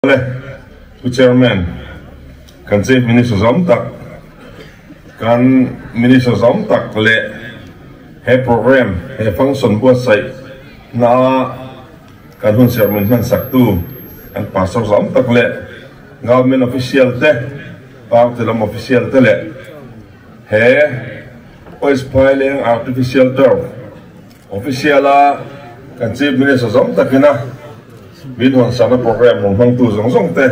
Chairman kan chief minister zom tak kan minister zom tak le he program he function buat sai na kan hun chairman han saktu kan pastor zom tak le government official te part lam official te le he ois piling artificial turf official a kan chief minister zom tak na bin hon sana program mong hang tu zong te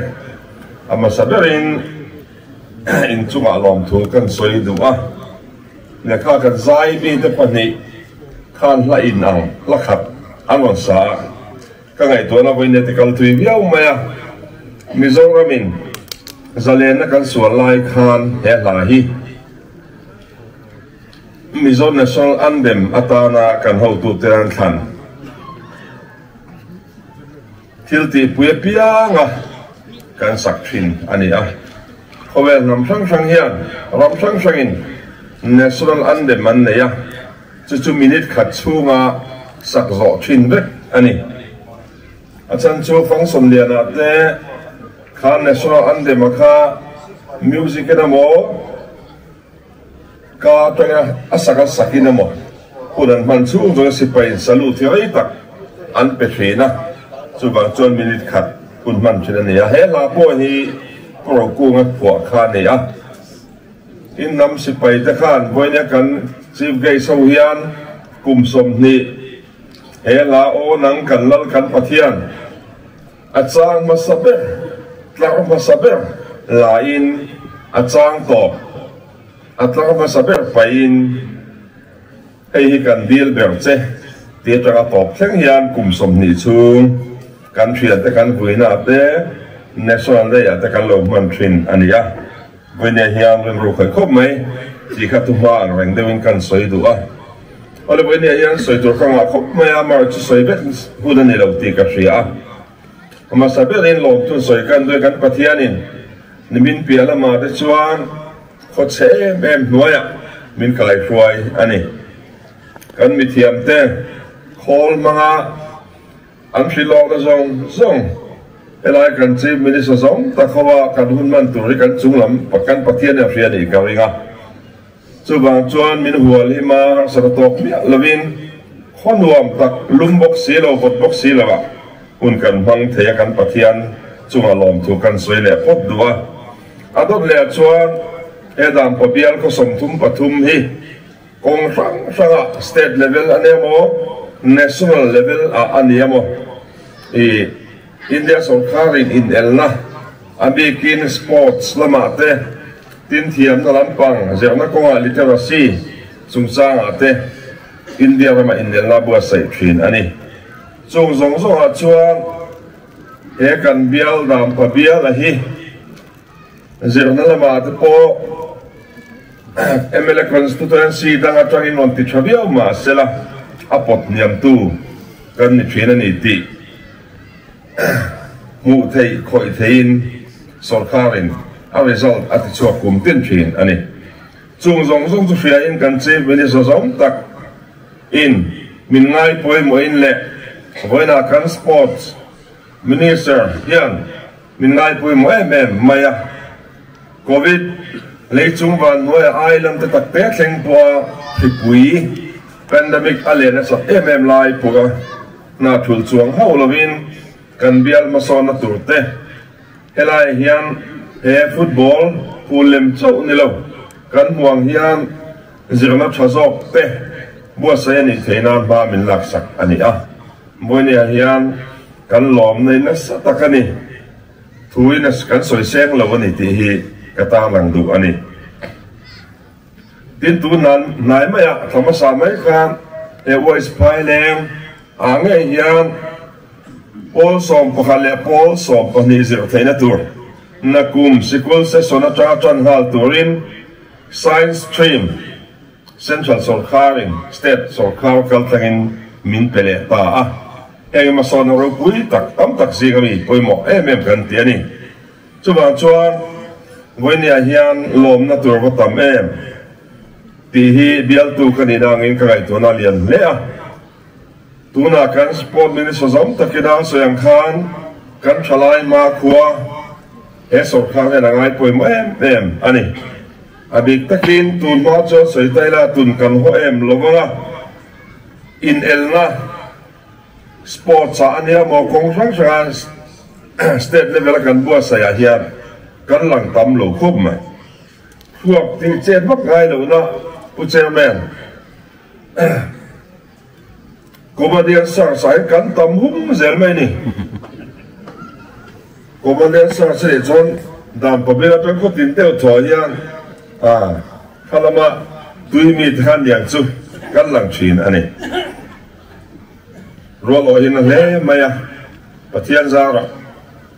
ama saberin in chunga lom thu kan soi du a le kha kan zai bi te pani khan la in ang la khat angon sa ka ngai to na voine te kal thui viau maya mizoramin zalen na kan sual lai khan he la hi Mizo national anthem atana kan ho tu teran khan Tilti puya pianga kan sakhin ani a khowel nam sang hian ram sang in national anthem man ne ya chu minute khat chunga sak zo thin vek ani achan chu function liana te khan national anthem kha music na mo ka tanga asaka sakina mo punan man chu zo sipai salu thirai tak an pe thina Subang chuan minute khat kun man china ne he la po hi pro ku nga phwa kha ne a in nam si pai ta khan boina kan chief gai so hian kum som ni he la o nang kan lal kan pathian achang ma sabe tlang ma sabe la in achang to atlang ma sabe pain hi kan deal ber che ti tra top thleng hian kum som ni chung kan thriat te kan huina te national day te kan lo man thin ania voine hiam ren ro khoi khop mai ti kha tu ma ang reng dewin kan soi du a ole voine hian soi tur khanga khop mai a mar chu soi bet huda ni lo ti ka thria ama sabel in lo tu soi kan do kan pathianin nimin piala ma te chuan kho che em noya min kalai hruai ani kan mi thiam te khol manga an thri lok na zong elai kan chief minister zong ta khawa kan hun man tur kan chunglam pakan pathian a hria ni ka ringa chuwang chuan min hual hi ma saratok mi lovin khonwam tak lumbok silo botbok silawa un kan hang theya kan pathian chunga lom thu kan soi le pot duwa adot le chuan edam pabial ko somthum pathum hi kong ranga state level anemo national level aniamo India Sarkarin in elna abikin sports lamate tin thiam na lampang zerna konga literacy sungsang ate India ma in elna bua sai thin ani chung zong a chuan e kan bial dam pa bial a hi zerna lamate po MLA constituency danga tangin non ti thabiau ma sela apot niam tu kan ni thina ni ti mu thei khoi thein sarkarin a result at chuak kum tin thin ani chung zong chu fia in kan chief minister zong tak in min ngai poi mo in le voina kan sports minister hian min ngai poi mo maya covid le chung van noi island te tak pe thleng tua thipui pandemic alena sa lai puga na thul chuang ho lovin kan bial mason na turte helai hian he football pulem chau ni lo kan huang hian zirna thazok te bua sai ni theina ba min lak sak ani a moine hian kan lom nei na sa takani thuina kan soi seng lo ani ti hi kata lang du ani tin tu nan nai maya thama sa mai khan e voice piling ange hian Paul som pakhale Paul som pani zir theina tur nakum sikul se sona tran hal turin science stream central sarkarin state sarkar kaltangin min pele ta a e ma sona ro pui tak tam tak sigami poimo kan tiani chuwang chuan voinia hian lom na tur ko tam ti hi bial tu kanina ngin kai to na lian le a tuna kan sport minister zom takina soyang khan kan thalai ma khua he so khang he nangai poi mo em ani abik takin tun ma cho soi tai la tun kan ho em lovanga in elna sports ania mo kong sang sang state level kan bua saya hian kan lang tam lo khop mai phuak ti chen bak ngai lo na u chairman Komandan Sar sai kan tam hum zel mai ni Komandan Sar se chon dam pabela pen ko tin teo tho hian khalama tui mi than yang chu kan lang thin ani rolo in le maya pathian zara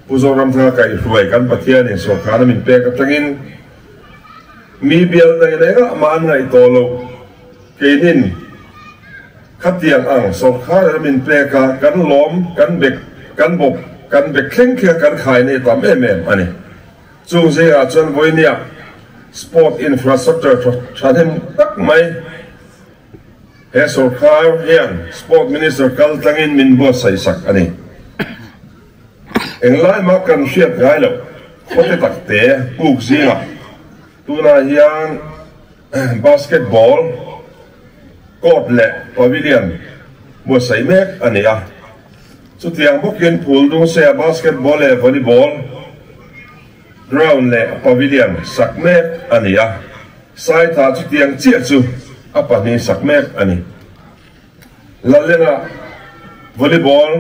puzoram tha kai ruai kan pathian in so khana min pe ka tangin mi bial dai le ga man ngai to lo keinin khatiang ang so khana min pe ka kan lom kan bek kan bok kan bek kleng khia kan khai nei tam em ani chung se a chon voinia sport infrastructure chanem tak mai he sarkar hian sport minister kal tangin min bo sai sak ani englai ma kan hriat ngai lo khote takte puk zinga tuna hian basketball court le pavilion bo sai mek ani a chu tiang bokin pool dung se basketball le volleyball ground le pavilion sak mek ani a sai tha chu tiang chia chu apa ni sak mek ani lalena volleyball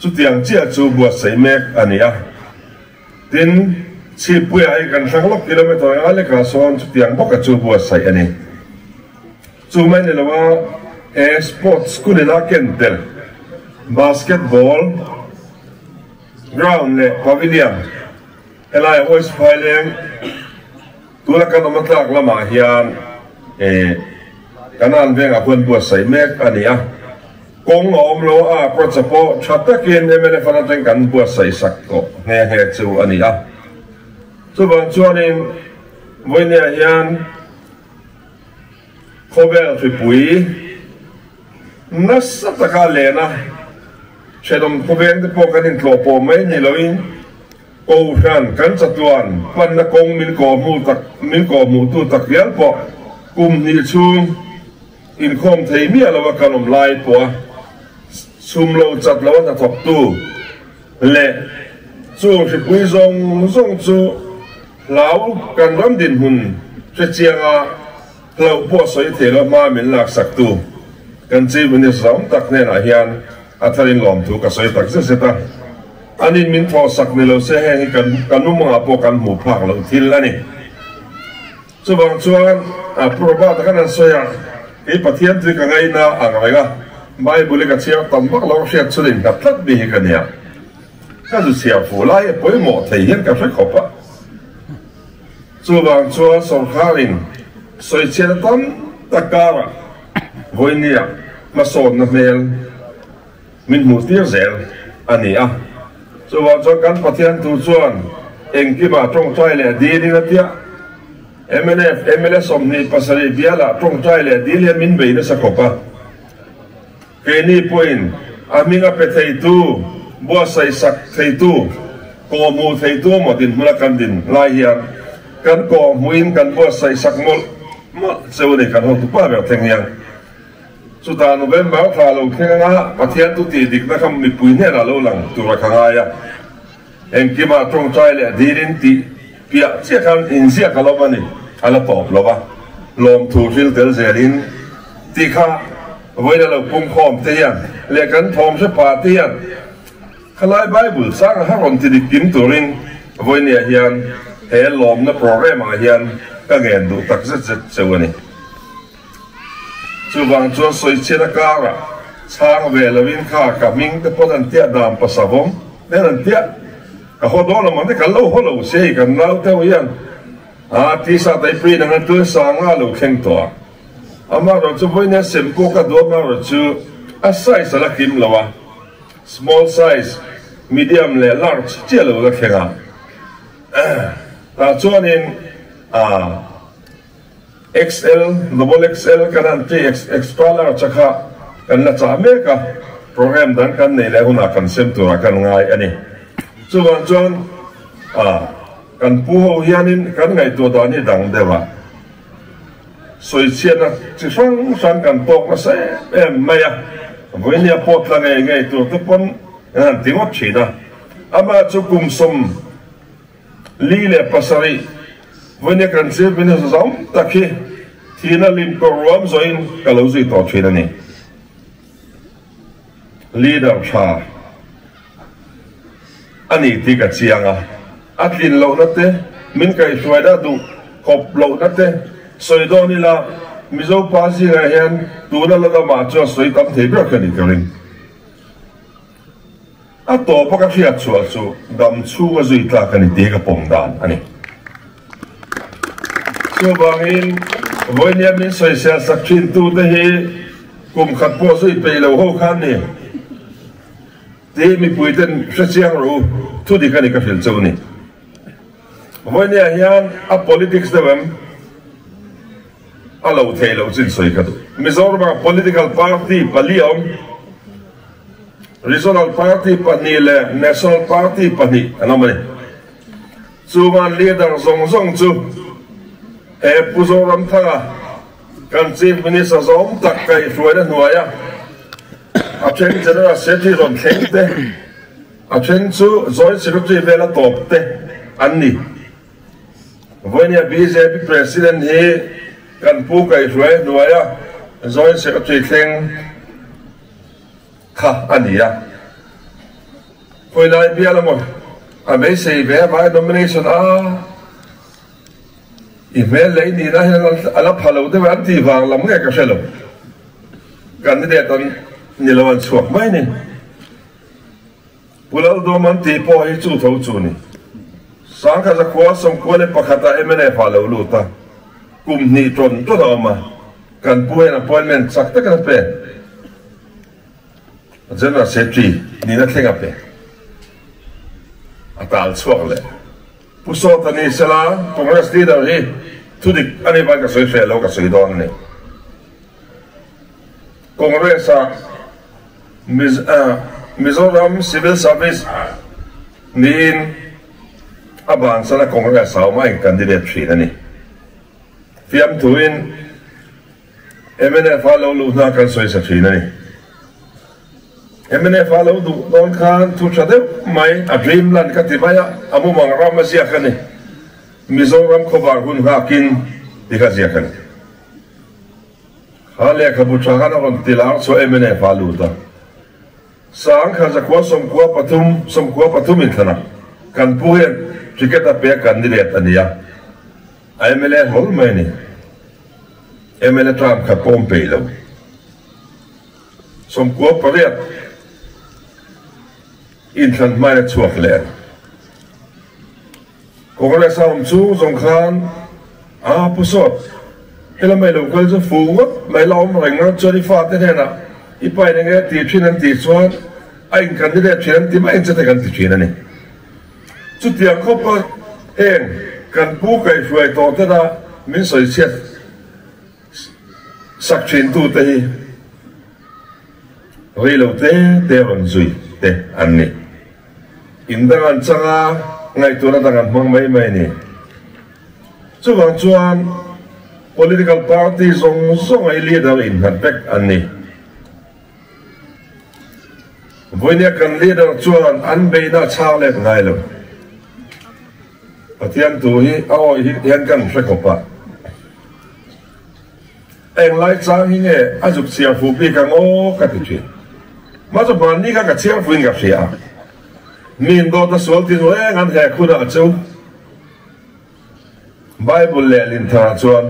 chu tiang chia chu bo sai mek ani a tin chi pui ai kan sang lok kilometer ale ka son chu tiang boka chu bo sai ani chu mai ne lawa sports kunena kentel basketball ground le pavilion elai voice filing tula kan matlak lama hian kanan venga hun bo sai mek ani a kong om lo a pro chapo thatakin emele fana teng kan bo sai sak ko nge he chu ani a chu bang chuanin voine hian khobel fi pui nasataka lena chedom khobeng de pokanin tlo po mai ni loin ko khan kan chatuan pan na kong min ko mu tu tak yal po kum ni chung in khom thei mi alawa kanom lai po sum lo chat lo na thok tu le chu fi pui zong chu lau kan ram din hun che chianga lo po soi the lo ma min lak sak tu kan chi min zom tak ne na hian atharin lom tu ka soi tak se ta anin min tho sak ne lo se he kan nu ma po kan mu phak lo thil ani chu bang chuan a proba ta kan soya e pathian tri ka ngai na angai ga bible ka chia tam bak lo hriat churin ka tlat bi ka nia ka zu sia fu lai poi mo thei hian ka hre khopa chu bang chuan so kharin soi chen tam takara voinia ma son na mel min mu tir zel ani a so wa cho kan pathian tu chuan engki ma tong chai le di ni na tia MLF som ni pasari biala tong chai le di le min be na sa khopa ke ni point aminga pe thei tu bo sai sak thei tu ko mu thei tu mo din mula kan din lai hian kan ko muin kan bo sai sak mol seu ni kan ho tu pa be theng yang chu ta November tha lo khenga pathian tu ti dik na kham mi pui ne la lo lang tu ra khanga ya engki ma tong chai le di rin ti pia che kan in sia ka lo ba ni ala top lo ba lom thu fil tel zelin ti kha voi da lo pum khom te yan le kan thom se pa te yan khalai bible sang ha ron ti dik kim turin voi ne hian he lom na program a hian ka gen du tak zet sewani chu wang chuan soi chena kara chang ve lovin kha ka ming te podan tia dam pasavong ne ran tia ka ho do lo man ka lo ho lo se kan nau te yan a ti sa dai pri na tu sa nga lo kheng to ama ro chu voi ne sem ko ka do ma ro chu a size la kim lawa small size medium le large che lo la khenga ta chuanin XL, double XL kanan ti extra large chakha kan la cha me ka program dan kan nei le huna kan sem tu kan ngai ani chu wan chuan kan pu ho hianin kan ngai tu da ni dang dewa soi chian na chi sang kan pok na se em maya voi nia pot la ngai tu te pon an tingot china ama chu kum som li le pasari voi nia kan se bin sa zom takhi thina lim ko rom zoin kalo zui to china ni leader cha ani ti ka chianga atlin lo na te min kai suaida du khop lo na te soido ni la mizo pasi ga hian tu na la ma cho soi tam the bra ka ni karin a to pa ka fia chu dam chu ga zui tla ka ni te ka pom dan ani so bangin voi nia min soi sia sak chin tu te he kum khat po zui pe lo ho khan ni te mi puiten chiang ru thu di ka ni ka fil chu ni voi nia hian a politics devam alo thei lo chin soi ka du Mizoram political party paliom regional party panile national party pani anamani chuman leader zong chu Puzoram thanga kan chief minister zom tak kai hruaina hnuaia a then general secretary ron thlengte a then chu joint secretary vela topte anni voinia BJP president he kan pu kai hruai hnuaia joint secretary thleng kha ania koilai bialamo a mei sei ve vai nomination email lấy đi ra alap hello te van ti wang lam nge ka shelo candidate on ni lawan chuak mai ni pulal do man ti po hi chu tho chu ni sang kha za kwa som ko le pakhata emene follow lu ta kum ni tron to da ma kan pu en appointment sak ta kan pe general secretary ni na thenga pe atal chuak le puso tani sela congress leader hi thudik ani ba ka soi fe lo ka soi don ni congress Mizoram civil service nin aban sana congress sa mai candidate three ni fiam thuin MNF follow lu na kan soi sa three ni MNF follow du don khan thu chade mai a dreamland ka ti baya amu mang ram sia khani Mizoram khobar hun hakin dikazia khani hale ka bu chaga na on tilar so MNF follow da sang kha za kwa som kwa patum in thana kan puhen tiketa pe candidate ania MLA hol mai ni MLA tram kha pompe lo som kwa pariat in than mai chuak le congress am chu zong khan pusot ela mai lo kal zo fu mai lom reng na chori fa te na ipai nge ti thin an ti chuan ai candidate thin ti mai chate kan ti thin ani chu tia khopa en kan pu kai fuai to te da min soi chet sak chin tu te hi rilo te ron zui te anni indangan changa ngai tu na dangan mang mai ni chu wang chuan political party zong ai leader in hatek anni voinia kan leader chuan an beina chang le ngai lo pathian tu hi hian kan hrekopa eng lai chang hi nge azuk sia fu pi ka ngo ka ti chi ma zo ban ni ka chiang fu nga sia min do ta sol ti no ngan he khuna chu bible le lin tha chuan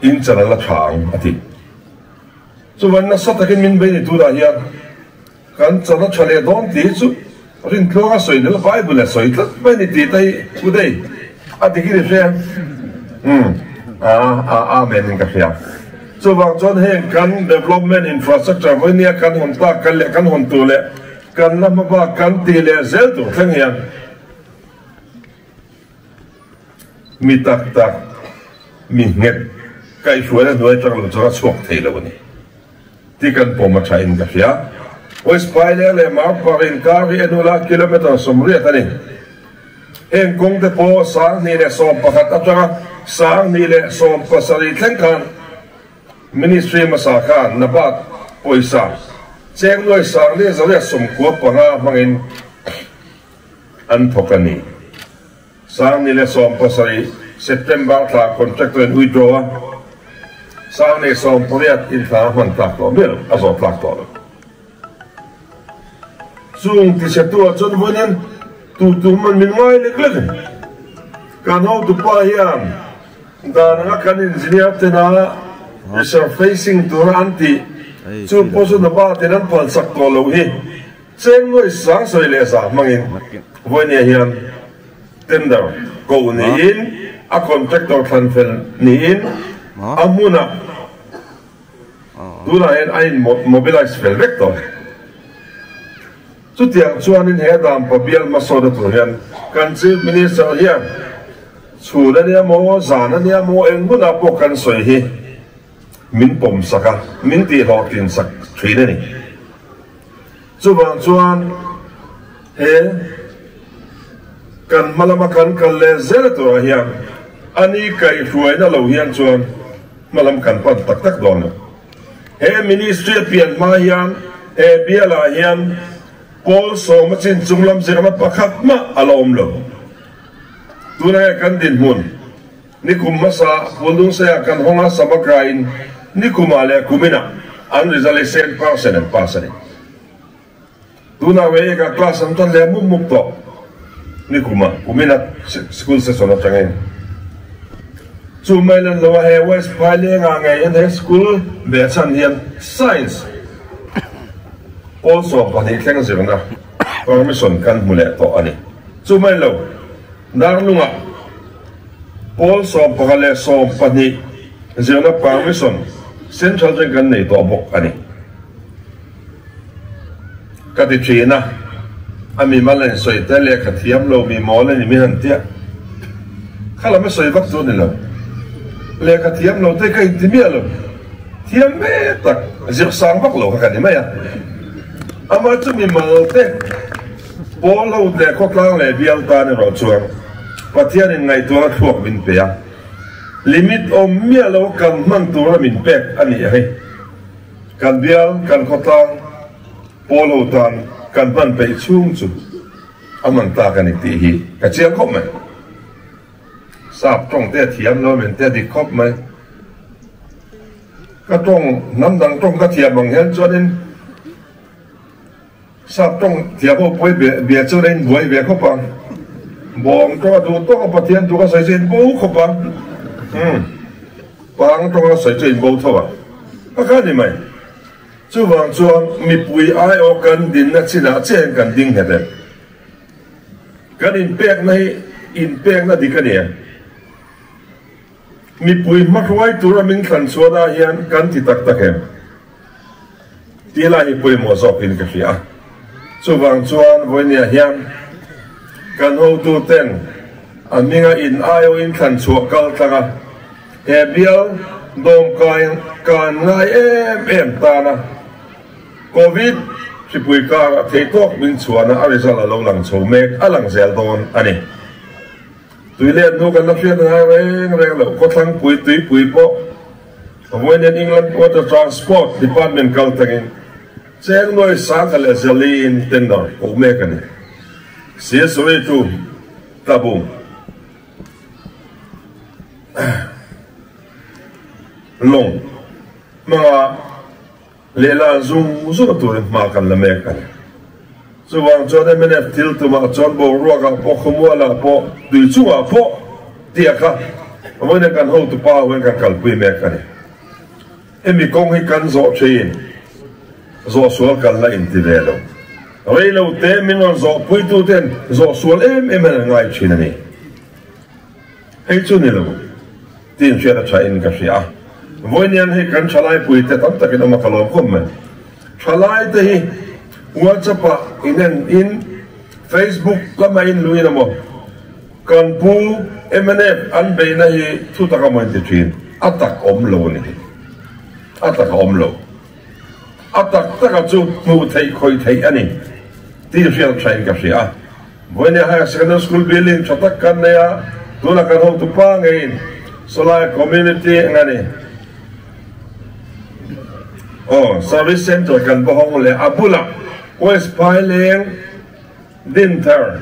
in chana la thang ati chu wan na sa takin min be ni tu da hian kan chana chale don ti chu rin thloga soi na bible le soi tlat be ni ti tai udai ati ki re amen in ka sia so wang chon he kan development infrastructure voinia kan hon ta kan hon tu le kan lama ba kan ti le zel tu thang hian mi tak mi nget kai suara doi chang lo chara chuak thei lo ni ti kan poma tha in ka sia west paile le ma parin ka ri enula kilometer somria tani eng kong te po sang ni le som Pakhata atanga sang ni le som pasari thengkan ministry masakan nabat poisa cheng loi sang le zale som ko panga mangin an thokani sang ni le som pasari September ta contract and withdraw sang ni som poriat in ta man ta to bil aso plak to chung ti se tu chon vonen tu man min ngai le klek kan ho tu pa hiam dan nga kan engineer te na surfacing to anti chu poso na ba te nan pal sak to lo hi cheng noi sang soi le sa mangin vonia hiam tender ko ni in a contractor transfer ni in amuna tu na en ein mobilize fel vector chu tiang chuan in he dam pabial ma so da tu hian kan chief minister hian chu da nia mo zan ania mo eng mu na po kan soi hi min pom saka min ti ho tin sak thui ni chu bang chuan he kan malama kan kal le zer to hian ani kai hruai na lo hian chuan malam kan pan tak tak don he ministry pian ma hian he biala hian Paul so machin chunglam zirama pakhatma alom lo tunai kan din mun ni kumasa pundung saya kan honga samakrain ni kumale kumina an resolution percent pasani tuna we ka class am tan le mum to ni kumina school session of tangai chu mailan lo he west pale nga ngai in school be chan hian science also pani keng zirna permission kan mule to ani chu mai lo dar lunga also pakale so pani zirna permission central kan nei to bok ani kati china ami malen soi tele khathiam lo mi mole ni mi han tia khala me soi vak tu ni lo le khathiam lo te kai ti mi lo thiam me tak zir sang vak lo ka ni ma ya ama chu mi mal te polo de ko klang le bial ta ni ro chuang pathian in ngai to thuak min pe ya limit om mi lo kan man tu ra min pek ani he kan bial kan ko tang polo tan kan man pe chung chu amang ta kan ti hi ka chiang khop mai sap tong te thiam lo men te di khop mai ka tong nam dang tong ka thiam bang hen cho nên sắp trong thiệp bộ bôi bìa cho nên bôi bìa không bằng bong cho đủ to có bát thiên đủ có sợi trên bố không bằng bằng cho có sợi trên bố thôi à cái gì mày chú vàng chuan mi bùi ai ở gần đỉnh là chỉ là trên gần đỉnh hết đấy cái in bẹc này đi cái này mi bùi mắc quay tu ra mình khẩn xóa ra hiện gần thì tắc tắc em tí là mi bùi mua sọp in cái gì à chu wang chuan voinia hian kan ho tu ten aminga in ayo in khan chuak kal tanga he bial dom kan ngai em ta na covid si pui ka thei tok min chuana arisal alo lang chho mek alang zel don ani tuilen nu kan lafian ha reng lo ko thang pui po voinia England Water Transport Department kal tangin cheng noi sang kale zali in tender ko me kan sia soi tu tabu long ma lela zu tu ma kan la me kan so wang cho de mene til tu ma chon bo ro ga po khumwala po du chu a po tia ka mo ne kan ho tu pa wen ka kal pui me kan emi kong hi kan zo chin zo sual kan la in tivelo rei lo te min on zo pui tu ten zo sual em ngai chin ani hei chu ni lo tin sia da cha in ka sia voinian he kan chalai pui te tam takin ma kalom khom me chalai te hi whatsapp in facebook lama in luina mo kan pu mnf an be na hi thu ta ka mo te chin atak om lo ni atak om lo atak ta ka chu mu thei khoi thei ani ti sia chain ka sia Voi ni higher secondary school building chotak kan ya tuna kan ho tu pa ngain solai community ngani service center kan bohong le abula west pailing dinter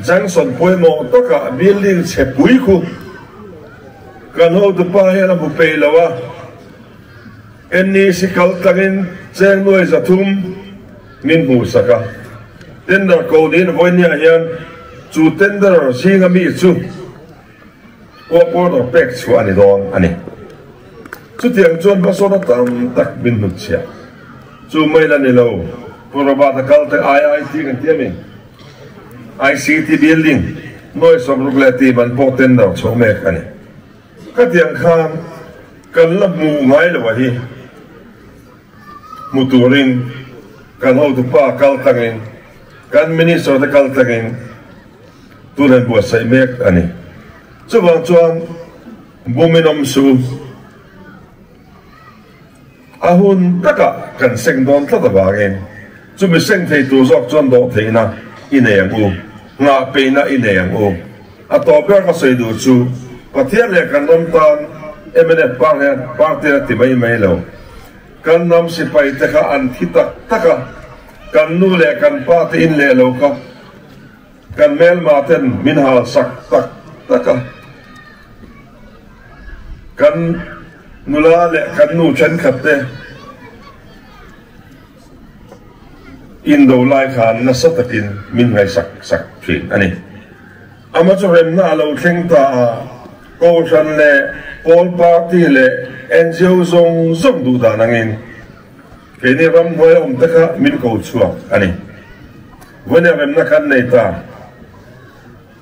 Johnson poimo toka building chepui ku kan ho tu pa ya na bu pe lawa enni sikal tagin cheng noi zathum min hu saka tender ko din voi ni hian chu tender singa mi chu ko por pek chu ani don ani chu tiang chuan ba so na tam tak bin hu chia chu mai la ni lo por ba ta kal te IIT kan tiaming ICT building noi som rugleti man po tender chu me ani ka tiang khan kan la mu ngai lo hi muturin kan ho tu pa kal tangin kan minister ta kal tangin tunan buat sai mek ani chuang chuang buminom su ahun taka kan seng don ta bangin chumi seng thei tu zok chon do theina ineyang u nga peina ineyang u atawpna ka sei du chu pathian le kan nom tan emene pang he party ti mai lo kan nam si pai taka an thitak taka kan nu le kan pa te in le lo ka kan mel ma ten min hal sak tak taka kan nula le kan nu chen khat te in do lai khan na satakin min ngai sak thin ani ama cho rem na lo thleng ta ko chan le all party le NGO zong du da nangin kini ram hoi taka min ko chuak ani vone rem na kan nei ta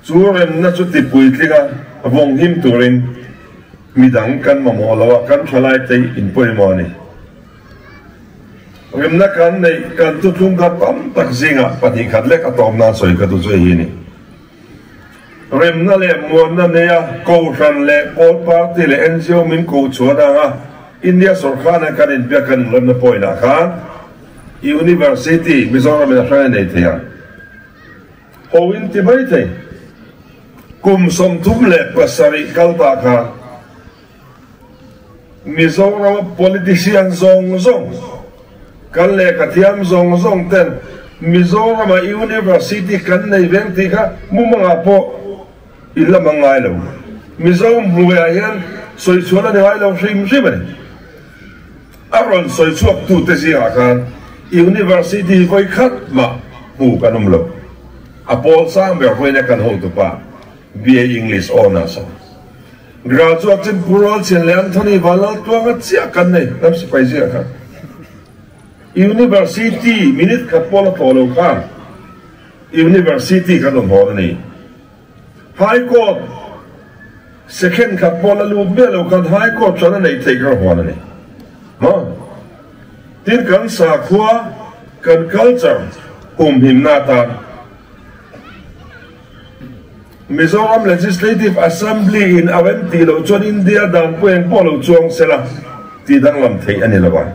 chu rem na chu ti pui tlinga vong him turin midang kan mamo lawa kan thalai te in poi mo ni rem na kan nei kan tu thung ka tam tak zinga pani khat le ka tom na soi ka tu zoi hi ni rem na le mo na ne ya ko ran le all party le NGO min ko chuada nga India Sarkar kan in bia kan lam na poi na khan university Mizoram na hran nei thia ho in ti bai thei kum som thum le pasari kalta kha Mizoram politician zong kan le ka thiam zong ten Mizoram university kan nei veng ti kha mumanga po illa mangai lo Mizoram huya yan soi chuan ni hai lo shim shim aron soi chuak tu te zia kan university voi khat ma hu kanum lo apol sang ber voi na kan ho tu pa BA English honors graduate chin pural chen len thani walal tuanga chia kan nei nam si pai zia kan university minute khat pol polo kan university kan ho ni high court second khat pol lu belo kan high court chana nei take ho ni tin kan sa khua kan culture him nata Mizoram Legislative Assembly in Aventi lo chon India dan puen polo chuang sela ti dang lam thei ani lawan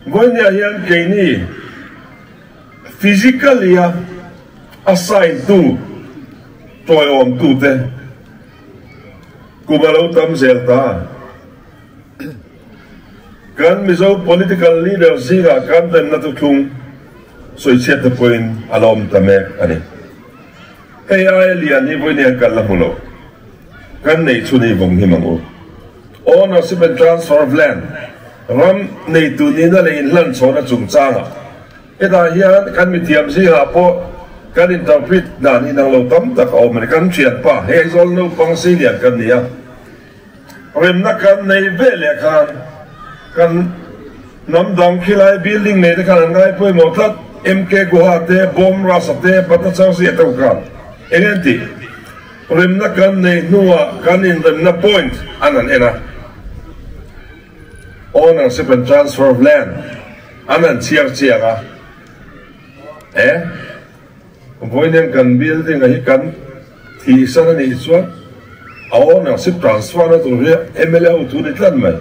gonya hian keini physically assign to toy om tu te kumalo tam zelta kan mizo political leader zinga kan den na tu thung soi chet the point alom tamek ani AI lian ni voi ne kan la mulo kan nei chu nei bong hi mangu ownership and transfer of land ram nei tu ni na le in lan chona chung changa eta hian kan mi tiam si ha po kan interpret na ni nang lo tam tak American chian pa he zol no pang si lian kan nia rem na kan nei vele kan nam dang khilai building nei te kan ngai poi mo thlat MK Guwahati bom rasate patachang si eto kan enenti rem na kan nei nuwa kan in rem na point anan ena ownership and transfer of land anan chiara voinen kan building hi kan thi sana ni chuan ownership transfer na tu MLA tu ni tlan mai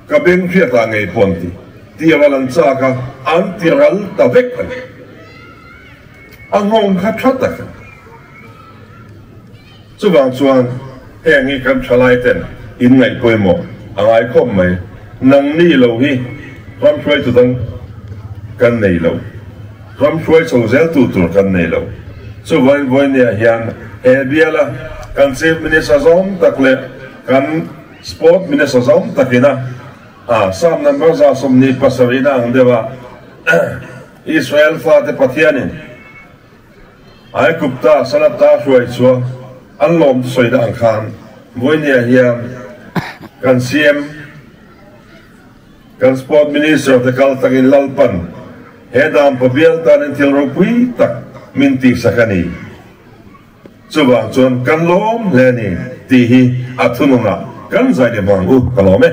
ka beng khia ta ngai ponti ti walan cha ka antiral ta vek ngong khát thoát đặc chú vàng chuan hẹn nghi cầm trả lại tên in ngày quê mộ ai không mày nâng ni lâu hi ram xuôi tụi tăng căn này lâu ram xuôi sầu rét tụt căn này lâu chú vàng vui nè hiền e bia là căn xếp mình sẽ giống đặc lệ căn sport mình sẽ giống đặc na sam number za som ni pasarina ang dewa Israel fa te patianin ai kupta salata suai chua an lom soi da ang khan voi nia hiam kan CM kan sport minister of the Kaltangin Lalpan hedam pabial tan in til rupui tak minti sakani chuba chon kan lom leni ti hi athununga kan zai de mangu kalome